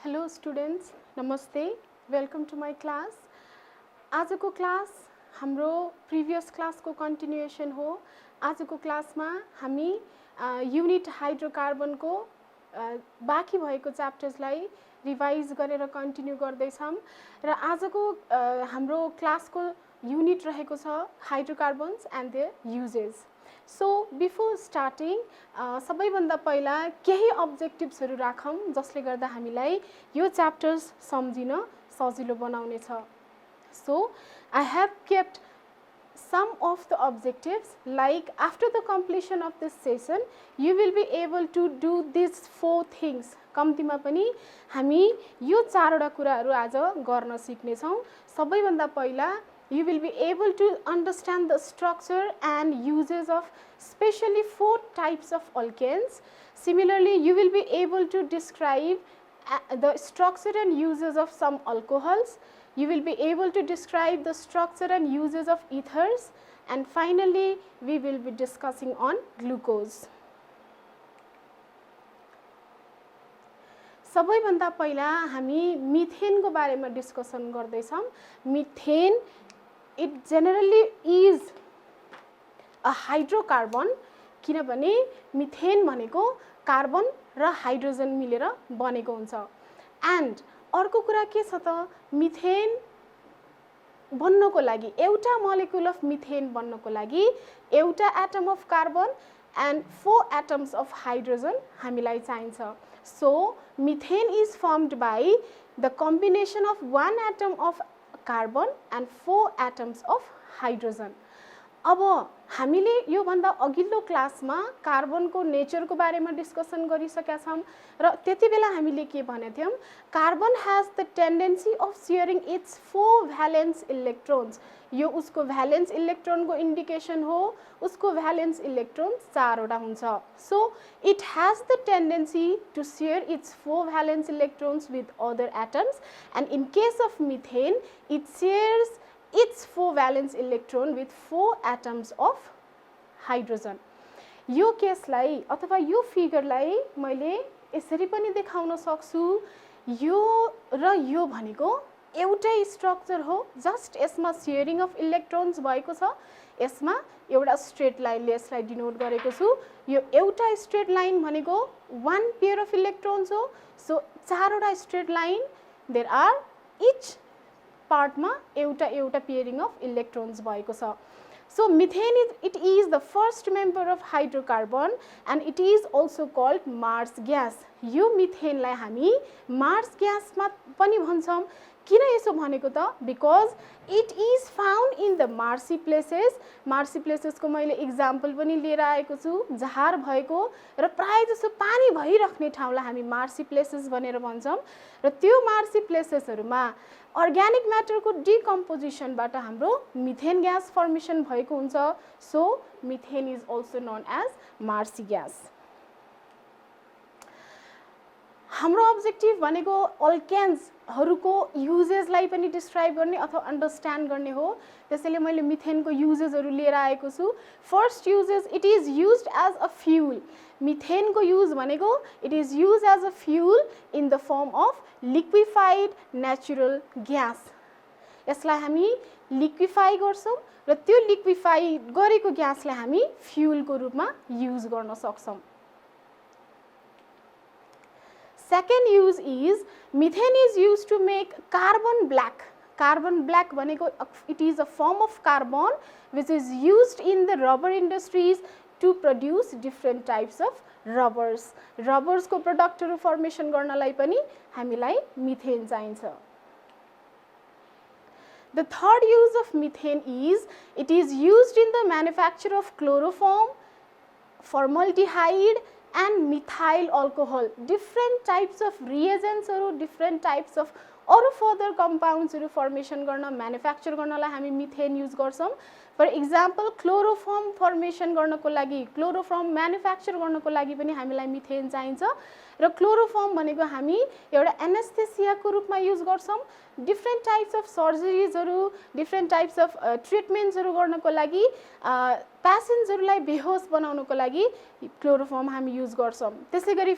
Hello students, Namaste, welcome to my class. आजको class हाम्रो previous क्लासको कन्टिन्युएसन हो. आजको क्लासमा हामी युनिट हाइड्रोकार्बनको बाँकी भएको च्याप्टर्सलाई रिभाइज गरेर कन्टिन्यू गर्दैछौँ र आजको हाम्रो क्लासको युनिट रहेको छ hydrocarbons and their uses. So before starting सबैभन्दा पहिला केही अब्जेक्टिभ्सहरू राखौँ जसले गर्दा हामीलाई यो च्याप्टर्स सम्झिन सजिलो बनाउनेछ. So, I have kept some of the objectives, like after the completion of this session, you will be able to do these 4 things. कम्तीमा पनि हामी यो चारवटा कुराहरू आज गर्न सिक्नेछौँ. सबैभन्दा पहिला you will be able to understand the structure and uses of specially 4 types of alkanes. Similarly, you will be able to describe the structure and uses of some alcohols. You will be able to describe the structure and uses of ethers, and finally we will be discussing on glucose. सबैभन्दा पहिला हामी मिथेनको बारेमा discussion गर्दैछौँ. Methane it generally is a hydrocarbon किनभने methane भनेको carbon र hydrogen मिलेर बनेको हुन्छ. एन्ड अर्को कुरा के छ त, मिथेन बन्नको लागि एउटा मोलिक्युल अफ मिथेन बन्नको लागि एउटा atom of carbon and 4 atoms of hydrogen हामीलाई चाहिन्छ. So methane is firmed by the combination of 1 atom of carbon and 4 atoms of hydrogen. अब हामीले यो भन्दा अघिल्लो क्लासमा कार्बनको नेचरको बारेमा डिस्कसन गरिसकेका छौं र त्यतिबेला हामीले के भनेका थियौं, carbon has the tendency of sharing it's 4 valence electrons. यो उसको भ्यालेन्स इलेक्ट्रोनको इन्डिकेसन हो. उसको भ्यालेन्स इलेक्ट्रोन 4 वटा हुन्छ. So it has the tendency to share its 4 valence electrons with other atoms, and in case of methane it shares its 4 valence electron with 4 atoms of hydrogen. यो केसलाई अथवा यो फिगरलाई मैले यसरी पनि देखाउन सक्छु. यो र यो भनेको एउटै स्ट्रक्चर हो, जस्ट यसमा शेयरिङ अफ इलेक्ट्रोन्स भएको छ. यसमा एउटा स्ट्रेट लाइनले यसलाई डिनोट गरेको छु. यो एउटा स्ट्रेट लाइन भनेको 1 पेयर अफ इलेक्ट्रोन्स हो. सो 4 वटा straight line, there are each पार्टमा एउटा एउटा पेयरिङ अफ इलेक्ट्रोन्स भएको छ. So methane it is the first member of hydrocarbon and it is also called marsh gas. यो मिथेनलाई हामी मार्स ग्यासमा पनि भन्छौँ. किन यसो भनेको त, because it is found in the marshy places. Marshy प्लेसेसको मैले इक्जाम्पल पनि लिएर आएको छु. जहार भएको र प्राय जसो पानी भइराख्ने ठाउँलाई हामी मार्सी प्लेसेस भनेर भन्छौँ. र त्यो मार्सी प्लेसेसहरूमा अर्ग्यानिक म्याटरको डिकम्पोजिसनबाट हाम्रो मिथेन ग्यास फर्मेसन भएको हुन्छ. So methane is also known as marsh gas. हाम्रो अब्जेक्टिभ भनेको अल्केन्सहरूको युजेसलाई पनि डिस्क्राइब गर्ने अथवा अन्डरस्ट्यान्ड गर्ने हो. त्यसैले मैले मिथेनको युजेसहरू लिएर आएको छु. First uses, it is used as a fuel. मिथेनको युज भनेको it is use as a fuel in the form of liquefied natural gas. यसलाई हामी लिक्विफाई गर्छौँ र त्यो लिक्विफाई गरेको ग्यासलाई हामी फ्युलको रूपमा युज गर्न सक्छौँ. Second use is methane is used to make carbon black. Carbon black भनेको it is a form of carbon which is used in the rubber industries to produce different types of rubbers. Rubbers को प्रोडक्टहरु formation गर्नलाई पनि हामीलाई methane चाहिन्छ. The third use of methane is it is used in the manufacture of chloroform, formaldehyde and methyl alcohol. Different types of reagents or different types of अरू further कम्पाउन्ड्सहरु formation गर्न, manufacture गर्नलाई हामी methane use गर्छौं. For example chloroform formation गर्नको लागि, chloroform manufacture गर्नको लागि पनि हामीलाई मिथेन चाहिन्छ. र क्लोरोफर्म भनेको हामी एउटा एनेस्थेसियाको रूपमा युज गर्छौं. डिफ्रेन्ट टाइप्स अफ सर्जरीजहरु, डिफ्रेन्ट टाइप्स अफ ट्रिटमेन्ट्सहरु गर्नको लागि पेसेन्जरलाई बेहोस बनाउनको लागि क्लोरोफर्म हामी युज गर्छौँ। त्यसैगरी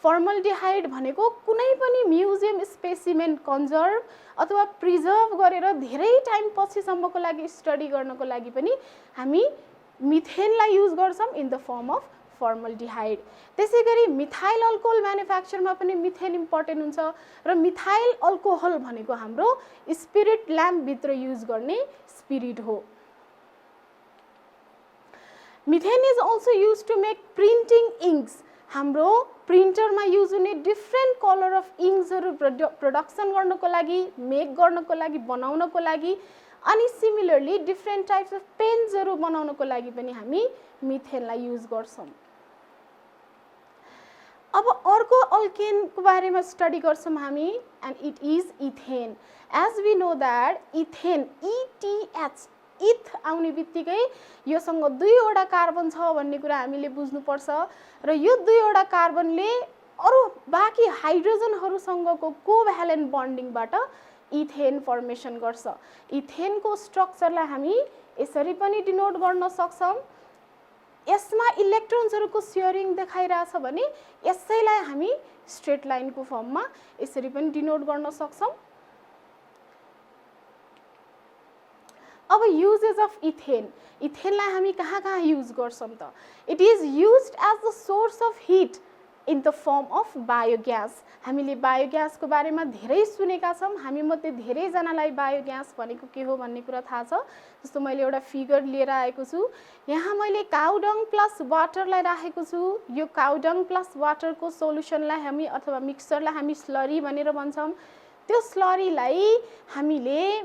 फर्मल्डिहाइड भनेको कुनै पनि म्युजियम स्पेसिमेन कन्जर्भ अथवा प्रिजर्भ गरेर धेरै टाइम पछिसम्मको लागि स्टडी गर्नको लागि पनि हामी मिथेनलाई युज गर्छौँ इन द फर्म अफ फर्मल्डिहाइड। त्यसैगरी मिथाइल अल्कोहल म्यानुफ्याक्चरमा पनि मिथेन इम्पोर्टेन्ट हुन्छ र मिथाइल अल्कोहल भनेको हाम्रो स्पिरिट ल्याम्पभित्र युज गर्ने स्पिरिट हो। Methane is also use to make printing inks. हाम्रो प्रिन्टरमा युज हुने डिफ्रेन्ट कलर अफ इङ्क्सहरू प्रोडक्सन गर्नको लागि, मेक गर्नको लागि, बनाउनको लागि, अनि सिमिलरली डिफ्रेन्ट टाइप्स अफ पेन्सहरू बनाउनको लागि पनि हामी मिथेनलाई युज गर्छौँ। अब अर्को अल्केनको बारेमा स्टडी गर्छौँ हामी, and it is ethane. As we know that ethane, ETH, eth आउने बित्तिकै योसँग 2वटा कार्बन छ भन्ने कुरा हामीले बुझ्नुपर्छ र यो 2वटा कार्बनले अरू बाँकी हाइड्रोजनहरूसँगको कोभ्यालेन्ट बन्डिङबाट इथेन फर्मेसन गर्छ। इथेनको स्ट्रक्चरलाई हामी यसरी पनि डिनोट गर्न सक्छौँ। यसमा इलेक्ट्रोन्सहरूको सेयरिङ देखाइरहेछ भने यसैलाई हामी स्ट्रेट लाइनको फर्ममा यसरी पनि डिनोट गर्न सक्छौँ। अब युजेस अफ इथेन, इथेनलाई हामी कहाँ कहाँ युज गर्छौँ त? It is used as the source of heat in the form of biogas. हामीले बायोग्यासको बारेमा धेरै सुनेका छौँ, हामी मध्ये धेरैजनालाई बायोग्यास भनेको के हो भन्ने कुरा थाहा छ। जस्तो मैले एउटा फिगर लिएर आएको छु, यहाँ मैले काउडङ प्लस वाटरलाई राखेको छु। यो काउडङ प्लस वाटरको सोल्युसनलाई हामी अथवा मिक्सचरलाई हामी स्लरी भनेर भन्छौँ। त्यो स्लरीलाई हामीले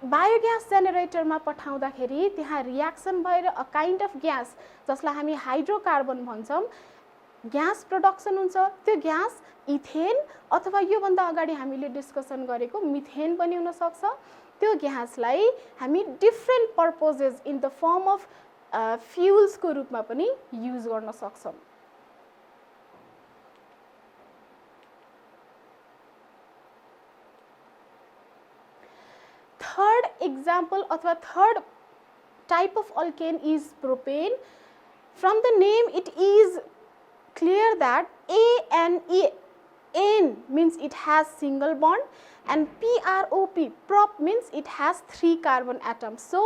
बायोग्यास जेनेरेटरमा पठाउँदाखेरि त्यहाँ रियाक्सन भएर अ काइन्ड अफ ग्यास जसलाई हामी हाइड्रोकार्बन भन्छौँ, ग्यास प्रोडक्सन हुन्छ। त्यो ग्यास इथेन अथवा योभन्दा अगाडि हामीले डिस्कसन गरेको मिथेन पनि हुन सक्छ। त्यो ग्यासलाई हामी different purposes in the form of फ्युल्सको रूपमा पनि युज गर्न सक्छौँ। थर्ड एक्जाम्पल अथवा third type of alkane is propane. From the name it is clear that AN means it has single bond and prop means it has 3 carbon atoms. So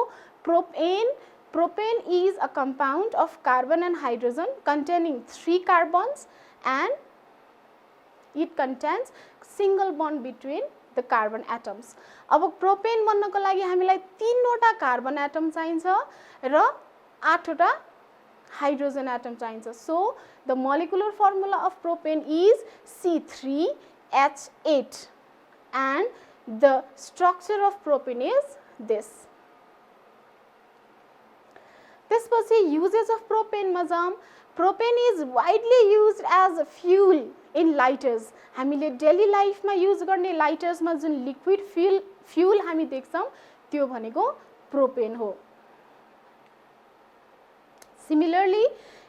propane is a compound of carbon and hydrogen containing 3 carbons and it contains single bond between the carbon atoms. अब propane बन्नको लागि हामीलाई 3वटा carbon atom चाहिन्छ र 8वटा hydrogen atom चाहिन्छ. So the molecular formula of propane is C3H8 and the structure of propane is this. त्यसपछि uses of propane मा जाम. Propane is widely used as a fuel in lighters. हामीले daily life मा use गर्ने lighters मा जुन liquid fuel हामी देख्छौं त्यो भनेको propane हो. Similarly,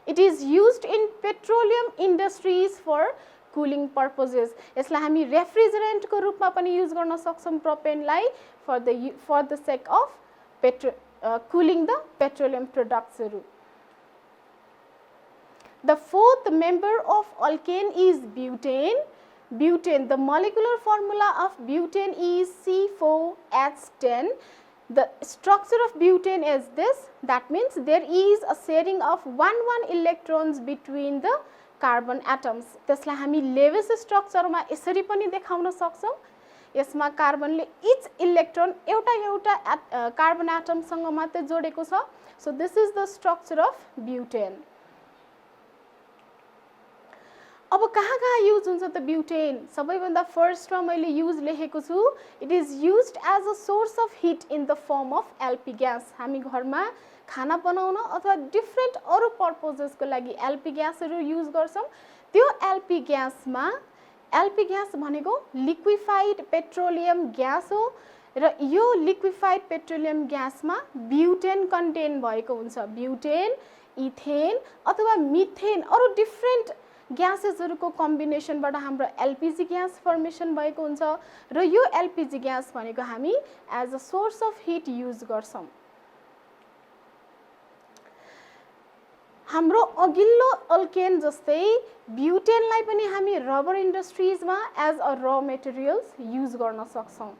it is used in petroleum industries for cooling purposes. यसलाई हामी refrigerant को रूपमा पनि use गर्न सक्छौं propane लाई for the sake of cooling the petroleum products. The fourth member of alkane is butane. Butane, the molecular formula of butane is C4H10. The structure of butane is this. That means there is a sharing of 1 electrons between the carbon atoms. त्यसलाई हामी Lewis structure मा यसरी पनि देखाउन सक्छौं. यसमा कार्बनले each electron एउटा carbon atom सँग मात्र जोडेको छ. So this is the structure of butane. अब कहाँ युज हुन्छ त ब्युटेन? सबैभन्दा फर्स्टमा मैले युज लेखेको छु. It is used as a source of heat in the form of LP gas. हामी घरमा खाना बनाउन अथवा डिफ्रेन्ट अरू पर्पजेसको लागि एलपी ग्यासहरू युज गर्छौं. त्यो एलपी ग्यास भनेको लिक्विफाइड पेट्रोलियम ग्यास हो र यो लिक्विफाइड पेट्रोलियम ग्यासमा ब्युटेन कन्टेन भएको हुन्छ. ब्युटेन, इथेन अथवा मिथेन अरू डिफ्रेन्ट ग्यासेसहरुको कम्बिनेसनबाट हाम्रो एलपीजी ग्यास फर्मेसन भएको हुन्छ र यो एलपीजी ग्यास भनेको हामी as a source of heat use गर्छौं. हाम्रो अघिल्लो अल्केन जस्तै ब्युटेनलाई पनि हामी रबर इन्डस्ट्रिजमा as a raw materials use गर्न सक्छौँ।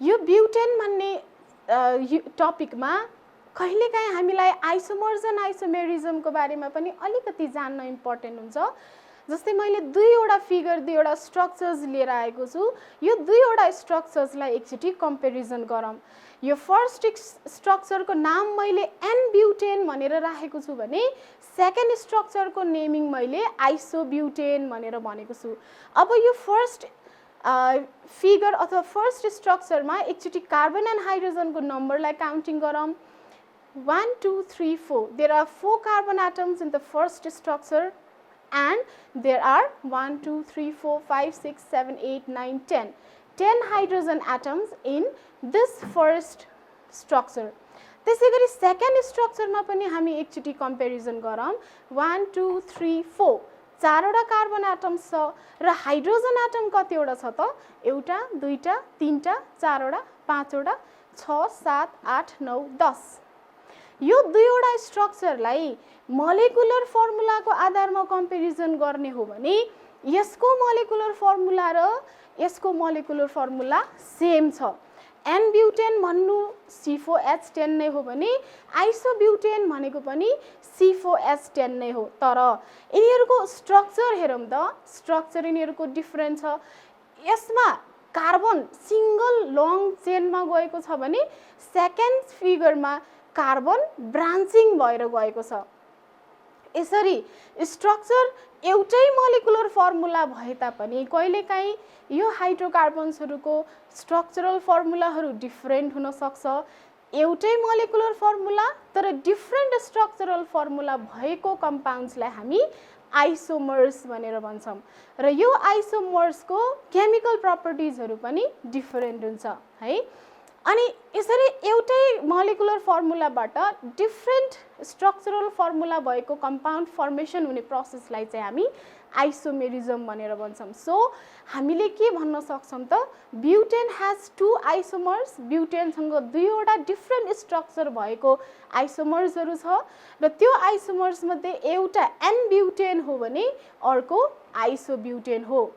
यो ब्युटेन भन्ने टपिकमा कहिलेकाहीँ हामीलाई आइसोमर्स एन्ड आइसोमेरिजमको बारेमा पनि अलिकति जान्न इम्पोर्टेन्ट हुन्छ। जस्तै मैले दुईवटा फिगर, दुईवटा स्ट्रक्चर्स लिएर आएको छु। यो दुईवटा स्ट्रक्चर्सलाई एकचोटि कम्पेरिजन गरौँ। यो फर्स्ट स्ट्रक्चरको नाम मैले एन ब्युटेन भनेर राखेको छु भने सेकेन्ड स्ट्रक्चरको नेमिङ मैले आइसोब्युटेन भनेर भनेको छु। अब यो फर्स्ट फिगर अथवा फर्स्ट स्ट्रक्चरमा एकचोटि कार्बन एन्ड हाइड्रोजनको नम्बरलाई काउन्टिङ गरौँ। 1 2 3 4 there are 4 carbon atoms in the first structure and there are 1 2 3 4 5 6 7 8 9 10 hydrogen atoms in this first structure. त्यसैगरी सेकेन्ड स्ट्रक्चरमा पनि हामी एकचोटि कम्पेरिजन गरौँ। 1 2 3 4 चारवटा कार्बन एटम्स छ र हाइड्रोजन एटम कतिवटा छ त? एउटा, दुईटा, तीनटा, चारवटा, पाँचवटा, 6 7 8 9 10। यो दुईवटा स्ट्रक्चरलाई मोलेकुलर फर्मुलाको आधारमा कम्पेरिजन गर्ने हो भने यसको मोलेकुलर फर्मुला र यसको मोलेकुलर फर्मुला सेम छ। एन ब्युटेन भन्नु C4H10 नै हो भने आइसोब्युटेन भनेको पनि C4H10 नै हो। तर यिनीहरूको स्ट्रक्चर हेरौँ त, स्ट्रक्चर यिनीहरूको डिफरेन्ट छ। यसमा कार्बन सिंगल लङ चेनमा गएको छ भने सेकेन्ड फिगरमा कार्बन ब्रान्चिङ भएर गएको छ। यसरी स्ट्रक्चर एउटै मोलेकुलर फर्मुला भए तापनि कहिलेकाहीँ यो हाइड्रोकार्बन्सहरूको स्ट्रक्चरल फर्मुलाहरू डिफरेन्ट हुन सक्छ। एउटै मोलेकुलर फर्मुला तर डिफरेन्ट स्ट्रक्चरल फर्मुला भएको कम्पाउन्ड्सलाई हामी आइसोमर्स भनेर भन्छौँ र यो आइसोमर्सको केमिकल प्रपर्टिजहरू पनि डिफरेन्ट हुन्छ है। अनि यसरी एउटै मोलेकुलर फर्मुलाबाट डिफरेन्ट स्ट्रक्चरल फर्मुला भएको कम्पाउन्ड फर्मेसन हुने प्रोसेसलाई चाहिँ हामी आइसोमेरिजम भनेर भन्छौँ। सो हामीले के भन्न सक्छौँ त, ब्युटेन हैज 2 आइसोमर्स। ब्युटेनसँग दुईवटा डिफरेन्ट स्ट्रक्चर भएको आइसोमर्सहरू छ र त्यो आइसोमर्स मध्ये एउटा एन ब्युटेन हो भने अर्को आइसोब्युटेन हो।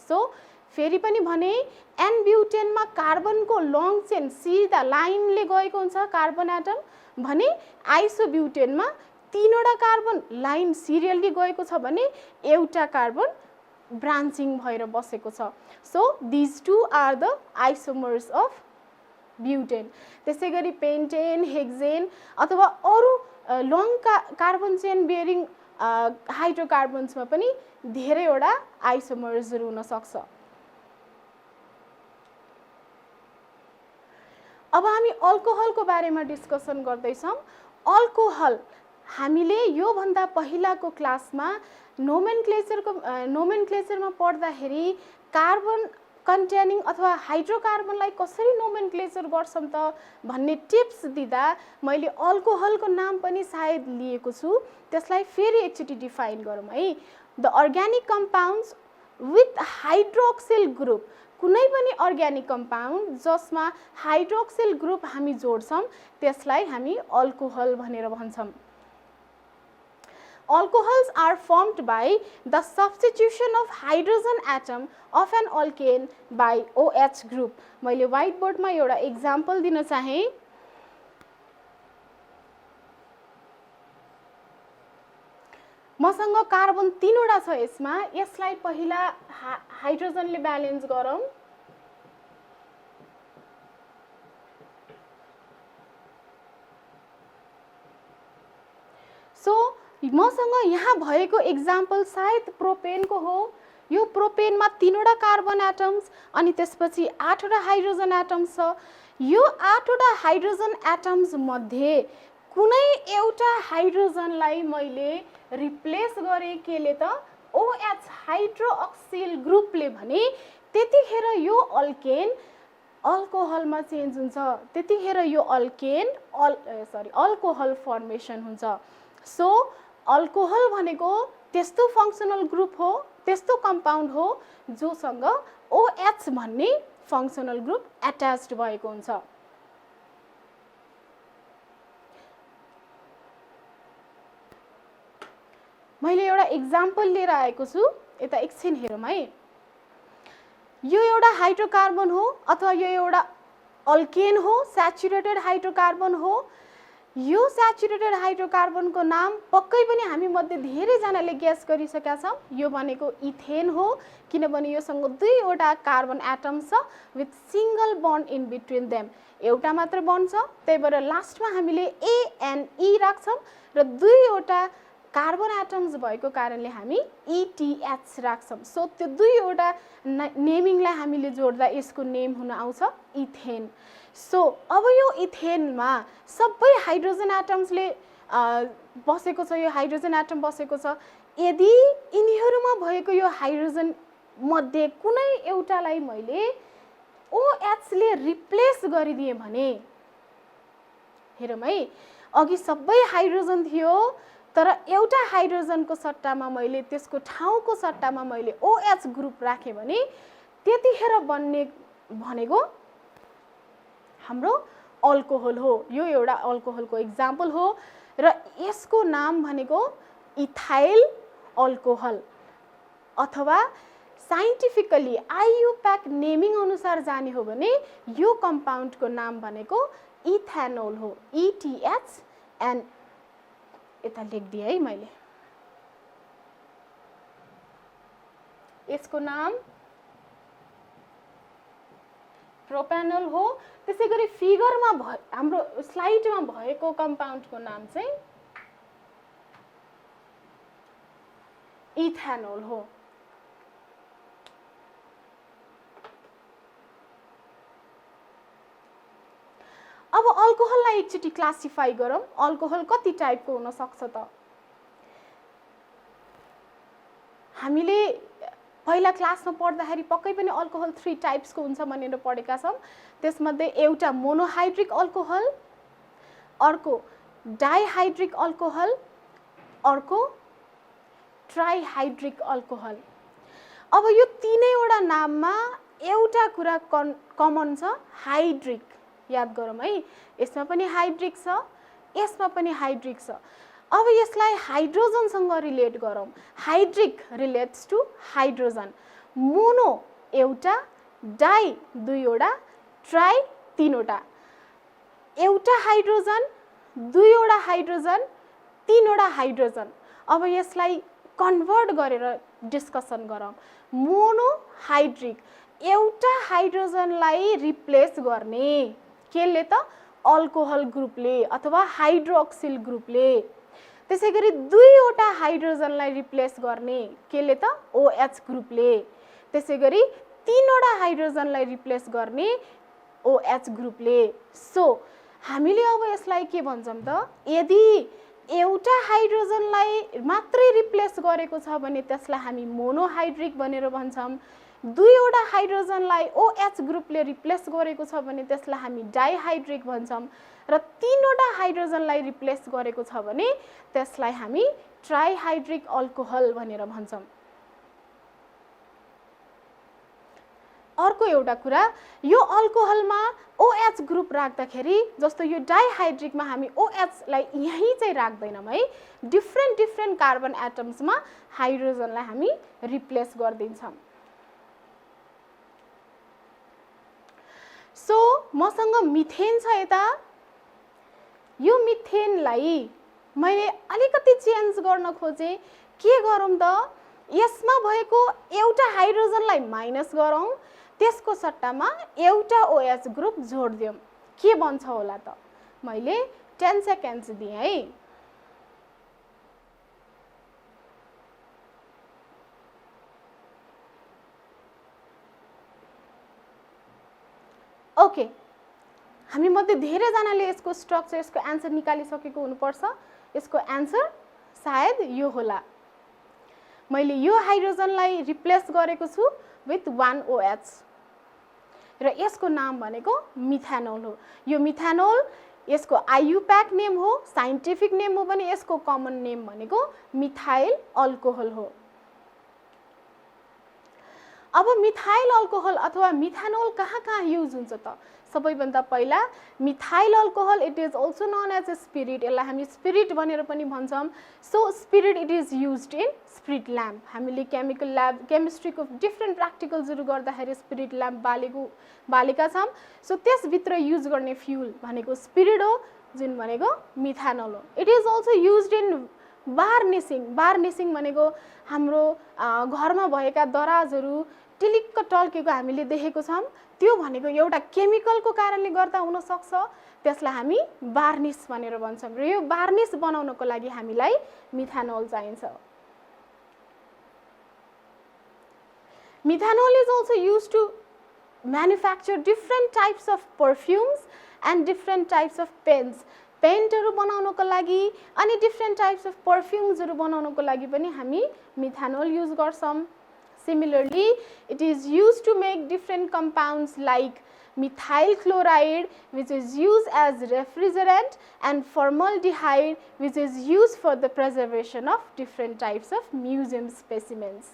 सो फेरि पनि भने एन ब्युटेनमा कार्बनको लङ चेन सिधा लाइनले गएको हुन्छ कार्बन एटम भने आइसोब्युटेनमा तीनवटा कार्बन लाइन सिरियली गएको छ भने एउटा कार्बन ब्रान्चिङ भएर बसेको छ। So these two are the isomers of butane. त्यसैगरी पेन्टेन, हेक्सेन अथवा अरू लङ कार्बन चेन बियरिङ हाइड्रोकार्बन्समा पनि धेरैवटा आइसोमर्सहरू हुन सक्छ। अब हामी अल्कोहलको बारेमा डिस्कसन गर्दैछौँ। अल्कोहल हामीले यो भन्दा पहिलाको क्लासमा नोमेनक्लेचरमा पढ्दाखेरि कार्बन कन्टेनिङ अथवा हाइड्रोकार्बनलाई कसरी नोमेनक्लेचर गर्छौँ त भन्ने टिप्स दिँदा मैले अल्कोहलको नाम पनि सायद लिएको छु। त्यसलाई फेरि एकचोटि डिफाइन गरौँ है। The organic compounds with hydroxyl group, कुनै पनि अर्ग्यानिक कम्पाउन्ड जसमा हाइड्रोक्सिल ग्रुप हामी जोड्छौँ त्यसलाई हामी अल्कोहल भनेर भन्छौँ। Alcohols are formed by the substitution of hydrogen atom of an alkane by OH group. मैले व्हाइट बोर्डमा एउटा एक्जाम्पल दिन चाहे। मसँग कार्बन तीनवटा छ यसमा, यसलाई पहिला हाइड्रोजनले ब्यालेन्स गरौँ। सो मसँग यहाँ भएको एक्जाम्पल सायद प्रोपेनको हो। यो प्रोपेनमा तीनवटा कार्बन एटम्स अनि त्यसपछि 8वटा हाइड्रोजन एटम्स छ। यो 8वटा हाइड्रोजन एटम्स मध्ये कुनै एउटा हाइड्रोजनलाई मैले रिप्लेस गरेँ केले त OH हाइड्रोक्सिल ग्रुपले भने त्यतिखेर यो अल्केन अल्कोहलमा चेन्ज हुन्छ। त्यतिखेर यो अल्केन अल्कोहल फर्मेसन हुन्छ। सो अल्कोहल भनेको त्यस्तो फङ्सनल ग्रुप हो, त्यस्तो कम्पाउन्ड हो जोसँग OH भन्ने फङ्सनल ग्रुप एट्याच्ड भएको हुन्छ। मैले एउटा एक्जाम्पल लिएर आएको छु, यता एकछिन हेरौँ है। यो एउटा हाइड्रोकार्बन हो अथवा यो एउटा अल्केन हो, स्याचुरेटेड हाइड्रोकार्बन हो। यो स्याचुरेटेड हाइड्रोकार्बनको नाम पक्कै पनि हामी मध्ये धेरैजनाले गेस गरिसकेका छौँ, यो भनेको इथेन हो, किनभने योसँग दुईवटा कार्बन एटम छ with single bond in between them. एउटा मात्र बन्ड छ, त्यही भएर लास्टमा हामीले ANE राख्छौँ र दुईवटा कार्बन एटम्स भएको कारणले हामी ETH राख्छौँ। सो त्यो दुईवटा नेमिङलाई हामीले जोड्दा यसको नेम हुन आउँछ इथेन। सो अब यो इथेनमा सबै हाइड्रोजन एटम्सले बसेको छ, यो हाइड्रोजन एटम बसेको छ। यदि यिनीहरूमा भएको यो हाइड्रोजन मध्ये कुनै एउटालाई मैले OH ले रिप्लेस गरिदिएँ भने, हेरौँ है, अघि सबै हाइड्रोजन थियो तर एउटा हाइड्रोजनको सट्टामा मैले त्यसको ठाउँको सट्टामा मैले OH ग्रुप राखेँ भने त्यतिखेर बन्ने भनेको हाम्रो अल्कोहल हो। यो एउटा अल्कोहलको एक्जाम्पल हो र यसको नाम भनेको इथाइल अल्कोहल अथवा साइन्टिफिकली IUPAC नेमिङ अनुसार जाने हो भने यो कम्पाउन्डको नाम भनेको इथेनोल हो, ETH एन्ड यता लेखिदिएँ है मैले। यसको नाम प्रोपेनोल हो। त्यसैगरी फिगरमा हाम्रो स्लाइडमा भएको कम्पाउन्डको नाम चाहिँ इथेनोल हो। अब अल्कोहललाई एकचोटि क्लासिफाई गरौँ, अल्कोहल कति टाइपको हुन सक्छ त? हामीले पहिला क्लासमा पढ्दाखेरि पक्कै पनि अल्कोहल 3 टाइप्सको हुन्छ भनेर पढेका छौँ। त्यसमध्ये एउटा मोनोहाइड्रिक अल्कोहल, अर्को डाइहाइड्रिक अल्कोहल, अर्को ट्राइहाइड्रिक अल्कोहल। अब यो तीनैवटा नाममा एउटा कुरा कमन छ, हाइड्रिक। याद गरौँ है, यसमा पनि हाइड्रिक छ, यसमा पनि हाइड्रिक छ। अब यसलाई हाइड्रोजनसँग रिलेट गरौँ। Hydric relates to hydrogen, mono एउटा, डाई दुईवटा, ट्राई तीनवटा। एउटा हाइड्रोजन, दुईवटा हाइड्रोजन, तीनवटा हाइड्रोजन। अब यसलाई कन्भर्ट गरेर डिस्कसन गरौँ। मोनोहाइड्रिक, एउटा हाइड्रोजनलाई रिप्लेस गर्ने केले त अल्कोहल ग्रुपले अथवा हाइड्रोक्सिल ग्रुपले। त्यसैगरी दुईवटा हाइड्रोजनलाई रिप्लेस गर्ने केले त OH ग्रुपले। त्यसैगरी तीनवटा हाइड्रोजनलाई रिप्लेस गर्ने OH ग्रुपले। सो हामीले अब यसलाई के भन्छौँ त, यदि एउटा हाइड्रोजनलाई मात्रै रिप्लेस गरेको छ भने त्यसलाई हामी मोनोहाइड्रिक भनेर भन्छौँ। दुईवटा हाइड्रोजनलाई OH ग्रुपले रिप्लेस गरेको छ भने त्यसलाई हामी डाइहाइड्रिक भन्छौँ र तीनवटा हाइड्रोजनलाई रिप्लेस गरेको छ भने त्यसलाई हामी ट्राइहाइड्रिक अल्कोहल भनेर भन्छौँ। अर्को एउटा कुरा, यो अल्कोहलमा OH ग्रुप राख्दाखेरि जस्तो यो डाइहाइड्रिकमा हामी OH लाई यहीँ चाहिँ राख्दैनौँ है, डिफ्रेन्ट कार्बन एटम्समा हाइड्रोजनलाई हामी रिप्लेस गरिदिन्छौँ। सो मसँग मिथेन छ यता। यो मिथेनलाई मैले अलिकति चेन्ज गर्न खोजेँ, के गरौँ त, यसमा भएको एउटा हाइड्रोजनलाई माइनस गरौँ, त्यसको सट्टामा एउटा OH ग्रुप जोडिदियौँ, के बन्छ होला त? मैले 10 सेकेन्ड्स दिएँ है। ओके, हामी मध्ये धेरैजनाले यसको स्ट्रक्चर, यसको एन्सर निकालिसकेको हुनुपर्छ। यसको एन्सर सायद यो होला। मैले यो हाइड्रोजनलाई रिप्लेस गरेको छु विथ 1 OH र यसको नाम भनेको मिथेनोल हो। यो मिथेनोल यसको IUPAC नेम हो, साइन्टिफिक नेम हो भने यसको कमन नेम भनेको मिथाइल अल्कोहल हो। अब मिथाइल अल्कोहल अथवा मिथेनोल कहाँ युज हुन्छ त? सबैभन्दा पहिला methyl alcohol, it is also known as a spirit, यसलाई हामी स्पिरिट भनेर पनि भन्छौँ। So spirit it is used in spirit lamp. हामीले केमिकल ल्याब केमिस्ट्रीको डिफ्रेन्ट प्र्याक्टिकल्सहरू गर्दाखेरि स्पिरिट ल्याम्प बालेका छौँ। सो त्यसभित्र युज गर्ने फ्युल भनेको स्पिरिट हो, जुन भनेको मिथानल हो। It is also used in varnishing. Varnishing भनेको हाम्रो घरमा भएका दराजहरू टिलिक्क टल्केको हामीले देखेको छौँ, त्यो भनेको एउटा केमिकलको कारणले गर्दा हुनसक्छ, त्यसलाई हामी बार्निस भनेर भन्छौँ। र यो बार्निस बनाउनको लागि हामीलाई मिथानोल चाहिन्छ। Methanol is also used to manufacture different types of perfumes and different types of paints. पेन्टहरू बनाउनको लागि अनि डिफ्रेन्ट टाइप्स अफ पर्फ्युम्सहरू बनाउनको लागि पनि हामी मिथानोल युज गर्छौँ। Similarly, it is used to make different compounds like methyl chloride, which is used as refrigerant, and formaldehyde, which is used for the preservation of different types of museum specimens.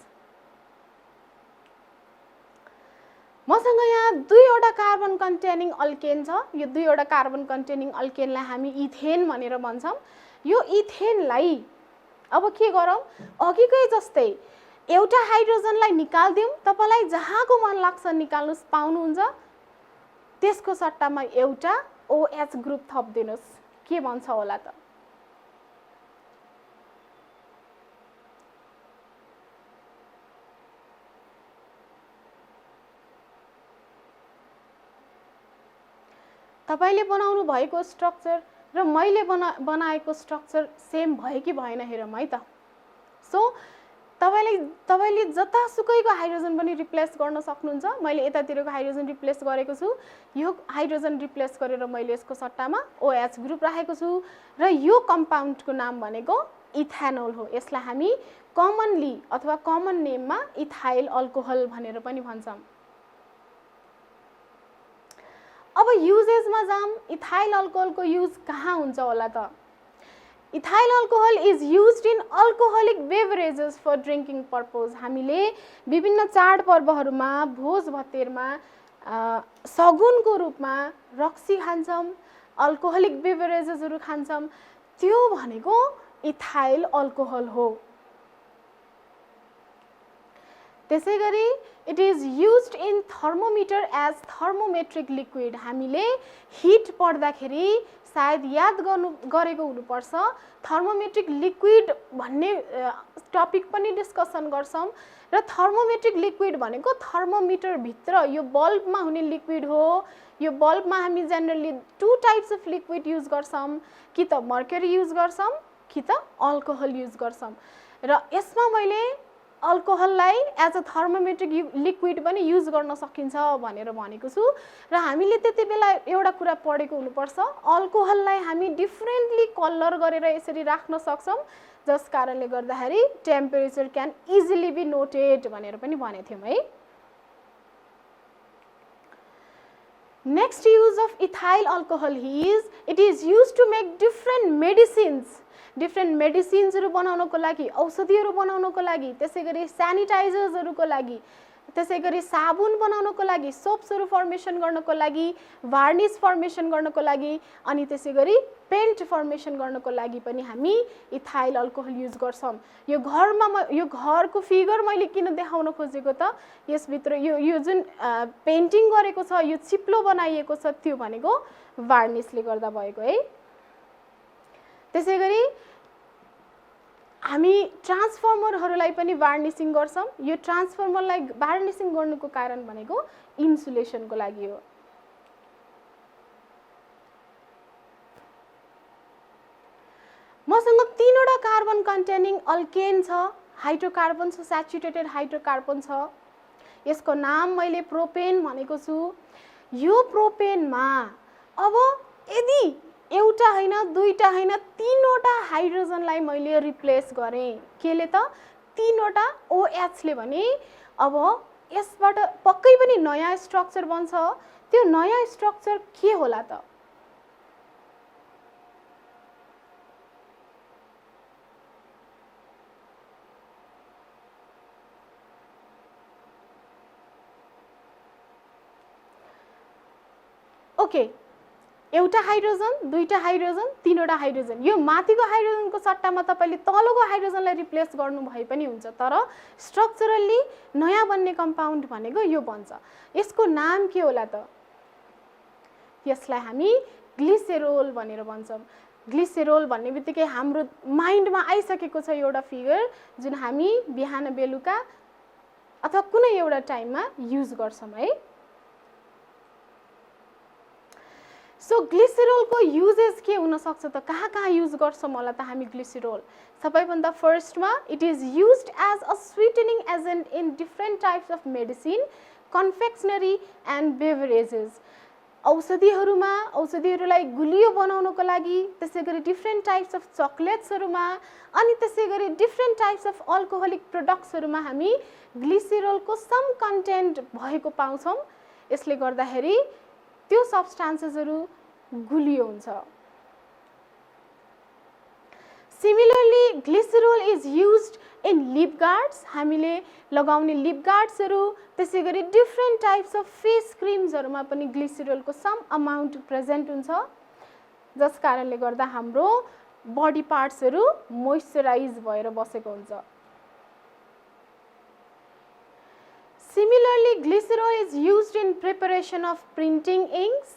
मसँग यहाँ दुईवटा carbon containing alkane छ। यो दुईवटा carbon containing अल्केनलाई हामी ethane भनेर भन्छौँ। यो इथेनलाई अब के गरौँ, अघिकै जस्तै एउटा हाइड्रोजनलाई निकाल्दिउँ, तपाईलाई जहाँको मन लाग्छ निकाल्नुस्, पाउनुहुन्छ। त्यसको सट्टामा एउटा OH ग्रुप थपिदिनुस्, के भन्छ होला त? तपाईले बनाउनु भएको स्ट्रक्चर र मैले बनाएको स्ट्रक्चर सेम भयो कि भएन हेरौँ है त। सो तपाईले जतासुकैको हाइड्रोजन पनि रिप्लेस गर्न सक्नुहुन्छ। मैले यतातिरको हाइड्रोजन रिप्लेस गरेको छु, यो हाइड्रोजन रिप्लेस गरेर मैले यसको सट्टामा OH ग्रुप राखेको छु र यो कम्पाउन्डको नाम भनेको इथानोल हो। यसलाई हामी कमनली अथवा कमन नेममा इथाइल अल्कोहल भनेर पनि भन्छौँ। अब युजेसमा जाम, इथाइल अल्कोहलको युज कहाँ हुन्छ होला त? Ethyl alcohol is used in alcoholic beverages for drinking purpose. हामीले विभिन्न चाडपर्वहरूमा भोज भतेरमा सगुनको रूपमा रक्सी खान्छौँ, अल्कोहोलिक बेभरेजेसहरू खान्छौँ, त्यो भनेको इथाइल अल्कोहल हो। त्यसै गरी it is used in thermometer as thermometric liquid. हामीले हिट पर्दाखेरि सायद याद गरेको हुनुपर्छ, थर्मोमेट्रिक लिक्विड भन्ने टपिक पनि डिस्कसन गर्छौँ। र थर्मोमेट्रिक लिक्विड भनेको थर्मोमिटरभित्र यो बल्बमा हुने लिक्विड हो। यो बल्बमा हामी generally 2 types of liquid use गर्छौँ, कि त मर्क्युरी युज गर्छौँ कि त अल्कोहल युज गर्छौँ। र यसमा मैले अल्कोहललाई एज अ थर्मोमेट्रिक लिक्विड पनि युज गर्न सकिन्छ भनेर भनेको छु। र हामीले त्यति बेला एउटा कुरा पढेको हुनुपर्छ, अल्कोहललाई हामी डिफ्रेन्टली कलर गरेर यसरी राख्न सक्छौँ, जस कारणले गर्दाखेरि temperature can easily be noted भनेर पनि भनेको थियौँ है। Next use of ethyl alcohol is it is use to make different medicines. Different मेडिसिन्सहरू बनाउनको लागि, औषधिहरू बनाउनको लागि, त्यसै गरी सेनिटाइजर्सहरूको लागि, त्यसै गरी साबुन बनाउनको लागि, सोप्सहरू फर्मेसन गर्नको लागि, वार्निस फर्मेसन गर्नको लागि, अनि त्यसै गरी पेन्ट फर्मेसन गर्नको लागि पनि हामी इथाइल अल्कोहल युज गर्छौँ। यो घरको फिगर मैले किन देखाउन खोजेको त, यसभित्र यो जुन पेन्टिङ गरेको छ, यो चिप्लो बनाइएको छ, त्यो भनेको वार्निसले गर्दा भएको है। त्यसै गरी हामी ट्रान्सफर्मरहरूलाई पनि वार्निसिङ गर्छौँ। यो ट्रान्सफर्मरलाई वार्निसिङ गर्नुको कारण भनेको इन्सुलेसनको लागि हो। मसँग 3वटा कार्बन कन्टेनिङ अल्केन छ, हाइड्रोकार्बन छ, स्याचुरेटेड हाइड्रोकार्बन छ। यसको नाम मैले प्रोपेन भनेको छु। यो प्रोपेनमा अब यदि एउटा हैन, दुईटा हैन, 3वटा हाइड्रोजनलाई मैले रिप्लेस गरेँ, केले त 3वटा OH ले भने अब यसबाट पक्कै पनि नयाँ स्ट्रक्चर बन्छ। त्यो नयाँ स्ट्रक्चर के होला त? ओके, एउटा हाइड्रोजन, दुईटा हाइड्रोजन, तीनवटा हाइड्रोजन, यो माथिको हाइड्रोजनको सट्टामा तपाईले तलको हाइड्रोजनलाई रिप्लेस गर्नु भए पनि हुन्छ, तर स्ट्रक्चरली नयाँ बन्ने कम्पाउन्ड भनेको यो बन्छ। यसको नाम के होला त? यसलाई हामी ग्लिसेरोल भनेर भन्छौँ। ग्लिसेरोल भन्ने बित्तिकै हाम्रो माइन्डमा आइसकेको छ एउटा फिगर जुन हामी बिहान बेलुका अथवा कुनै एउटा टाइममा युज गर्छौँ है। सो ग्लिसेरोलको युजेस के हुन सक्छ त? कहाँ कहाँ युज गर्छौँ होला त हामी ग्लिसेरोल? सबैभन्दा फर्स्टमा it is used as a sweetening agent in different types of medicine, confectionery and beverages. औषधिहरूमा, औषधिहरूलाई गुलियो बनाउनको लागि, त्यसै गरी डिफ्रेन्ट टाइप्स अफ चकलेट्सहरूमा, अनि त्यसै गरी डिफ्रेन्ट टाइप्स अफ अल्कोहोलिक प्रोडक्ट्सहरूमा हामी ग्लिसेरोलको सम कन्टेन्ट भएको पाउँछौँ। यसले गर्दाखेरि त्यो सब्स्टान्सेसहरू गुलियो हुन्छ। Similarly glycerol is used in lip guards, हामीले लगाउने लिप गार्ड्सहरू, त्यसै गरी डिफ्रेन्ट टाइप्स अफ फेस क्रिम्सहरूमा पनि ग्लिसेरोलको सम अमाउन्ट प्रेजेन्ट हुन्छ, जस कारणले गर्दा हाम्रो बडी पार्ट्सहरू मोइस्चराइज भएर बसेको हुन्छ। Similarly, glycerol is used in preparation of printing inks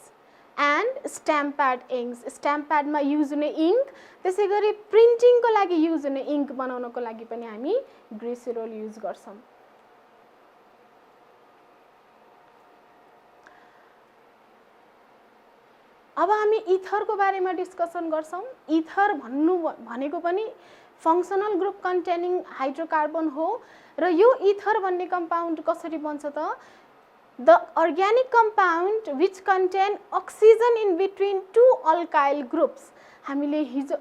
and stamp pad inks. Stamp pad मा युज हुने इङ्क, त्यसै गरी प्रिन्टिङको लागि युज हुने इङ्क बनाउनको लागि पनि हामी ग्लिसेरोल युज गर्छौँ। अब हामी इथरको बारेमा डिस्कसन गर्छौँ। इथर भन्नु भनेको पनि फङ्सनल ग्रुप कन्टेनिङ हाइड्रोकार्बन हो र यो इथर भन्ने कम्पाउन्ड कसरी बन्छ त? The organic compound which contain oxygen in between two alkyl groups. हामीले हिजो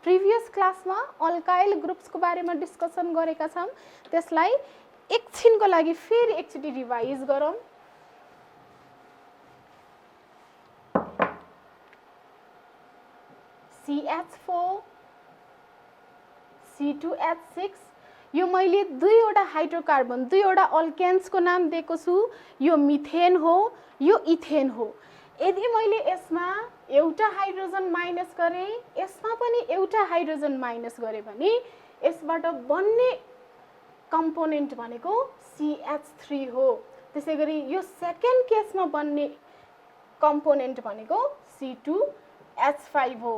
प्रिभियस क्लासमा अल्काइल ग्रुप्सको बारेमा डिस्कसन गरेका छौँ, त्यसलाई एकछिनको लागि फेरि एकचोटि रिभाइज गरौँ। CH4 C2H6, यो मैले दुईवटा हाइड्रोकार्बन, दुईवटा अल्केन्सको नाम दिएको छु। यो मिथेन हो, यो इथेन हो। यदि मैले यसमा एउटा हाइड्रोजन माइनस गरेँ, यसमा पनि एउटा हाइड्रोजन माइनस गरेँ भने यसबाट बन्ने कम्पोनेन्ट भनेको CH3 हो। त्यसै गरी यो सेकेन्ड केसमा बन्ने कम्पोनेन्ट भनेको C2H5 हो।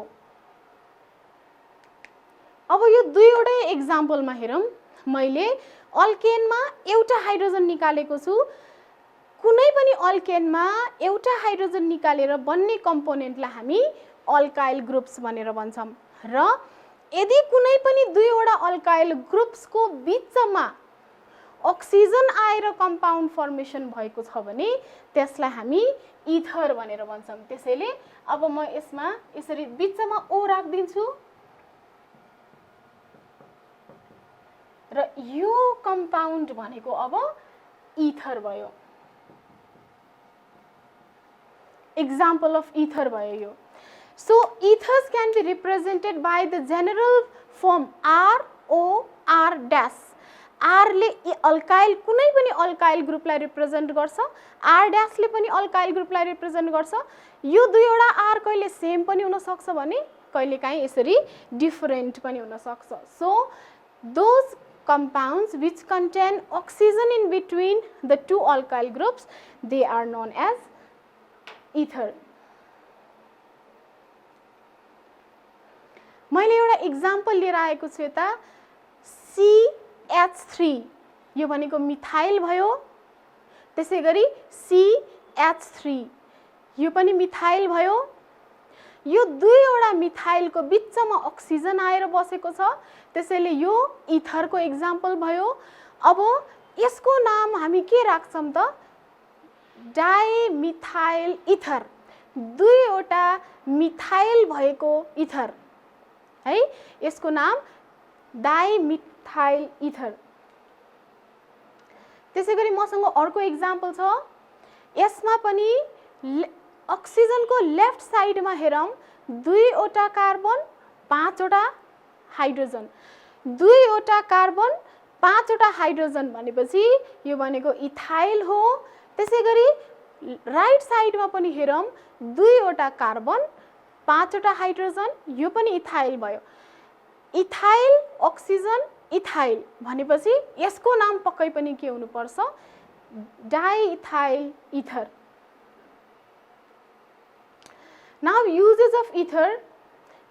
अब यो दुईवटै एक्जाम्पलमा हेरौँ। मैले अल्केनमा एउटा हाइड्रोजन निकालेको छु। कुनै पनि अल्केनमा एउटा हाइड्रोजन निकालेर बन्ने कम्पोनेन्टलाई हामी अल्काइल ग्रुप्स भनेर भन्छौँ। र यदि कुनै पनि दुईवटा अल्काइल ग्रुप्सको बिचमा अक्सिजन आएर कम्पाउन्ड फर्मेसन भएको छ भने त्यसलाई हामी इथर भनेर भन्छौँ। त्यसैले अब म यसमा यसरी बिचमा ओ राख्दिन्छु र यो कम्पाउन्ड भनेको अब इथर भयो। एक्जाम्पल अफ इथर भयो यो। So ethers can be represented by the general form ROR dash. आरले अल्काइल कुनै पनि अल्काइल ग्रुपलाई रिप्रेजेन्ट गर्छ, R डैशले पनि अल्काइल ग्रुपलाई रिप्रेजेन्ट गर्छ। यो दुईवटा R कहिले सेम पनि हुन सक्छ भने कहिलेकाहीँ यसरी डिफरेन्ट पनि हुन सक्छ। So those compounds which contain oxygen in between the two alkyl groups, they are known as ether. मैले एउटा एक्जाम्पल लिएर आएको छु यता। CH3 यो भनेको मिथाइल भयो, त्यसै गरी CH3 यो पनि मिथाइल भयो। यो दुईवटा मिथाइलको बिचमा अक्सिजन आएर बसेको छ, त्यसैले यो इथरको एक्जाम्पल भयो। अब यसको नाम हामी के राख्छौँ त? Dimethyl ether. दुईवटा मिथाइल भएको इथर है, यसको नाम डाइमिथाइल इथर। त्यसै गरी मसँग अर्को एक्जाम्पल छ। यसमा पनि अक्सिजनको लेफ्ट साइडमा हेरौँ, दुईवटा कार्बन, पाँचवटा हाइड्रोजन। दुईवटा कार्बन, पाँचवटा हाइड्रोजन भनेपछि यो भनेको इथाइल हो। त्यसै गरी राइट साइडमा पनि हेरौँ 2वटा कार्बन 5वटा हाइड्रोजन, यो पनि इथाइल भयो। इथाइल अक्सिजन इथाइल भनेपछि यसको नाम पक्कै पनि के हुनुपर्छ, diethyl ether. Now uses of ether,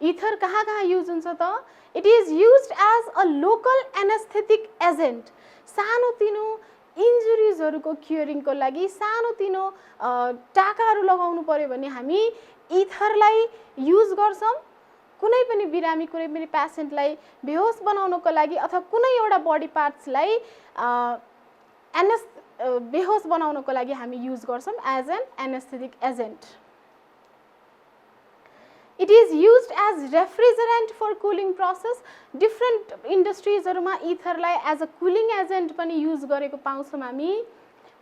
ether कहाँ कहाँ युज हुन्छ त? It is used as a local anaesthetic agent. सानोतिनो इन्जुरिजहरूको क्युरिङको लागि, सानोतिनो टाकाहरू लगाउनु पर्यो भने हामी इथरलाई युज गर्छौँ। कुनै पनि बिरामी, कुनै पनि पेसेन्टलाई बेहोस बनाउनको लागि अथवा कुनै एउटा बडी पार्ट्सलाई बेहोस बनाउनको लागि हामी युज गर्छौँ as an anaesthetic agent. It is used as refrigerant for cooling process. Different इन्डस्ट्रिजहरूमा इथरलाई एज अ कुलिङ एजेन्ट पनि युज गरेको पाउँछौँ हामी।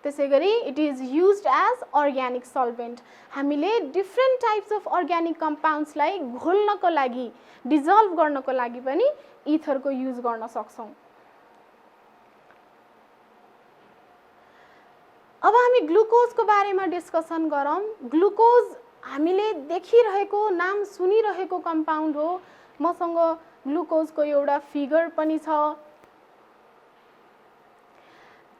त्यसै गरी it is used as organic solvent. हामीले डिफ्रेन्ट टाइप्स अफ अर्ग्यानिक कम्पाउन्ड्सलाई घोल्नको लागि, डिजल्भ गर्नको लागि पनि इथरको युज गर्न सक्छौँ। अब हामी ग्लुकोजको बारेमा डिस्कसन गरौँ। ग्लुकोज हामीले देखिरहेको, नाम सुनिरहेको कम्पाउन्ड हो। मसँग ग्लुकोजको एउटा फिगर पनि छ।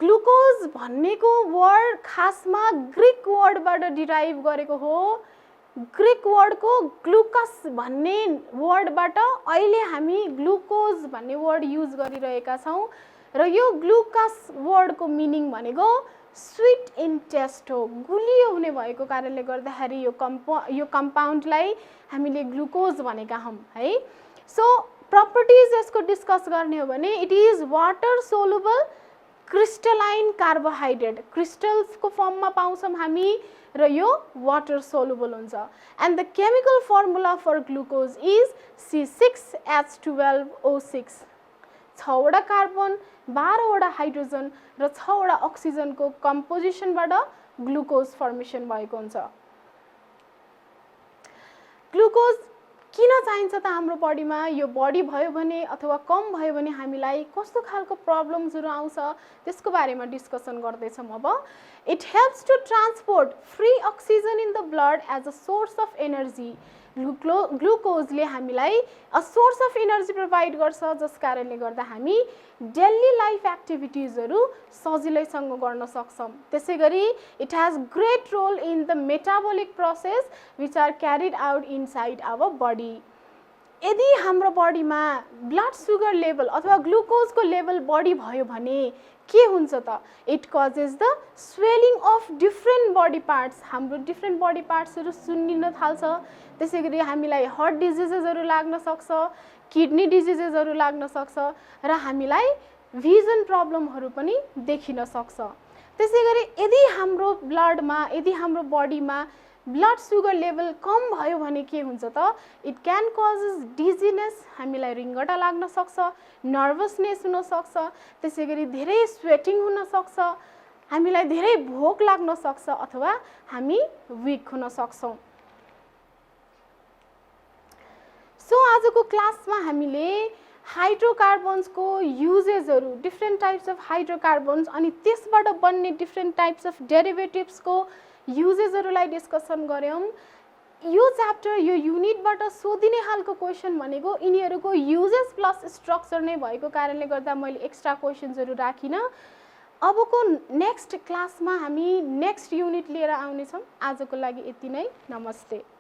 ग्लुकोज भन्नेको वर्ड खासमा ग्रीक वर्डबाट डिराइभ गरेको हो। ग्रीक वर्डको ग्लुकस भन्ने वर्डबाट अहिले हामी ग्लुकोज भन्ने वर्ड युज गरिरहेका छौँ र यो ग्लुकस वर्डको मिनिङ भनेको स्वीट इन टेस्ट हो। गुलियो हुने भएको कारणले गर्दाखेरि यो कम्पाउन्डलाई हामीले ग्लुकोज भनेका हौँ है। सो प्रपर्टिज यसको डिस्कस गर्ने हो भने it is water soluble crystalline carbohydrate. क्रिस्टल्सको फर्ममा पाउँछौँ हामी र यो वाटर सोलुबल हुन्छ। And the chemical formula for glucose is C6H12O6। 6वटा कार्बन, 12वटा हाइड्रोजन र 6वटा अक्सिजनको कम्पोजिसनबाट ग्लुकोज फर्मेसन भएको हुन्छ। ग्लुकोज किन चाहिन्छ त हाम्रो बडीमा? यो बडी भयो भने अथवा कम भयो भने हामीलाई कस्तो खालको प्रब्लम्सहरू आउँछ त्यसको बारेमा डिस्कसन गर्दैछौँ अब। It helps to transport free oxygen in the blood as a source of energy. ग्लुकोजले हामीलाई a source of energy provide गर्छ, जस कारणले गर्दा हामी डेली लाइफ एक्टिभिटिजहरू सजिलैसँग गर्न सक्छौँ। त्यसै गरी it has great role in the metabolic process which are carried out inside our body. यदि हाम्रो बडीमा ब्लड सुगर लेभल अथवा ग्लुकोजको लेभल बढी भयो भने के हुन्छ त? It causes the swelling of different body parts. हाम्रो डिफ्रेन्ट बडी पार्ट्सहरू सुन्निन थाल्छ। त्यसै गरी हामीलाई हार्ट डिजिजेसहरू लाग्न सक्छ, किडनी डिजिजेसहरू लाग्न सक्छ र हामीलाई भिजन प्रब्लमहरू पनि देखिन सक्छ। त्यसै गरी यदि हाम्रो ब्लडमा, यदि हाम्रो बडीमा ब्लड सुगर लेभल कम भयो भने के हुन्छ त? It can causes dizziness. हामीलाई रिङ्गटा लाग्न सक्छ, नर्भसनेस हुन सक्छ, त्यसै गरी धेरै स्वेटिङ हुन सक्छ, हामीलाई धेरै भोक लाग्न सक्छ अथवा हामी विक हुन सक्छौँ। सो आजको क्लासमा हामीले हाइड्रोकार्बन्सको युजेसहरू, डिफ्रेन्ट टाइप्स अफ हाइड्रोकार्बन्स अनि त्यसबाट बन्ने डिफ्रेन्ट टाइप्स अफ डेरिभेटिभ्सको युजेसहरूलाई डिस्कसन गऱ्यौँ। यो च्याप्टर, यो युनिटबाट सोधिने खालको क्वेसन भनेको यिनीहरूको युजेस प्लस स्ट्रक्चर नै भएको कारणले गर्दा मैले एक्स्ट्रा क्वेसन्सहरू राखिनँ। अबको नेक्स्ट क्लासमा हामी नेक्स्ट युनिट लिएर आउनेछौँ। आजको लागि यति नै। नमस्ते।